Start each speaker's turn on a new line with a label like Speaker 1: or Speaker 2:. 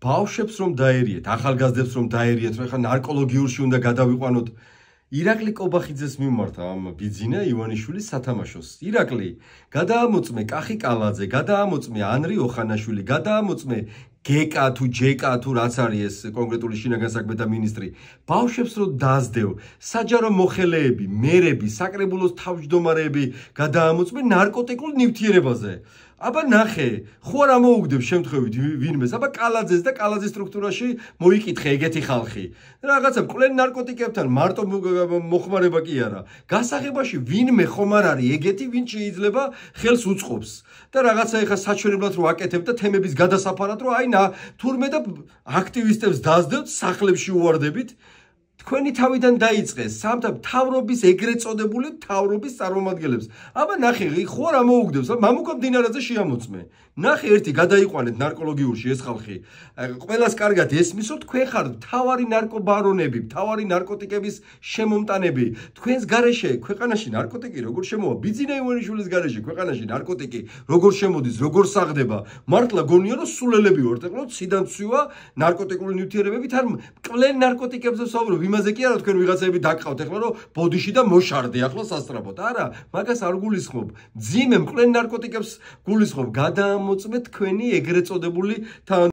Speaker 1: ბავშვებს რომ დაერიეთ, ახალგაზრდებს რომ დაერიეთ, რომ ეხლა ნარკოლოგიურში უნდა გადავიყვანოთ. ირაკლი კობახიძეს მიმართა ამ ბიძინა ივანიშვილის სათამაშოს. ირაკლი, გადაამოწმე კახი კალაძე, გადაამოწმე ანრი ოხანაშვილი, გადაამოწმე გეკა თუ ჯეკა თუ რაც არის ეს კონკრეტული შინაგან საქმეთა მინისტრი. ბავშვებს რომ დაასდევ, საჯარო მოხელეები, მერები, საკრებულოს თავმჯდომარეები გადაამოწმე ნარკოტიკულ ნივთიერებაზე. აბა ნახე, ხო არ ამოუგდებს შემთხვევით ვინმეს, აბა კალაძეს და კალაძის სტრუქტურაში მოიკითხე ეგეთი ხალხი. რაღაცა მკვლელ ნარკოტიკებთან მარტო მოხმარება კი არა. გასაღებაში ვინმე ხომ არ არის ეგეთი, ვინც შეიძლება ხელს უწყობს. და რაღაცა ეხა საჩვენებლად რო აკეთებ და თემების გადასაფარად რო აი თურმე და აქტივისტებს დაასდევთ, სახლებში უვარდებით. თქვენი თავიდან დაიწყეს მთავრობის ეგრეთ წოდებული მთავრობის წარმომადგენლებს. აბა ნახე, ხო არ ამოუგდებს, მამუკა მდინარაძე შეამოწმე. ნახე, ერთი გადაიყვანეთ ნარკოლოგიურში ეს ხალხი. ყველას კარგად ესმისო, თქვენ ხართ მთავარი ნარკობარონები, მთავარი ნარკოტიკების შემომტანები. თქვენს გარეშე ქვეყანაში ნარკოტიკი როგორ შემოვა? ბიძინა ივანიშვილის გარეშე ქვეყანაში ნარკოტიკი როგორ შემოდის, როგორ საღდება? მართლა გონია რომ სულელები ვართ, ეხლა ციდან ცვივა ნარკოტიკული ნივთიერებებით არ მკვლელ ნარკოტიკებზე ვსაუბრობ. იმაზე კი არა თქვენ ვიღაცები დაგყავთ ეხლა რომ ბოდიში და მოშარდე ახლა სასწრაფოდ. არა, მაგას არ გულისხმობ. ძიმე მკვლელ ნარკოტიკებს გულისხმობ. გადაამოწმეთ თქვენი ეგრეთ წოდებული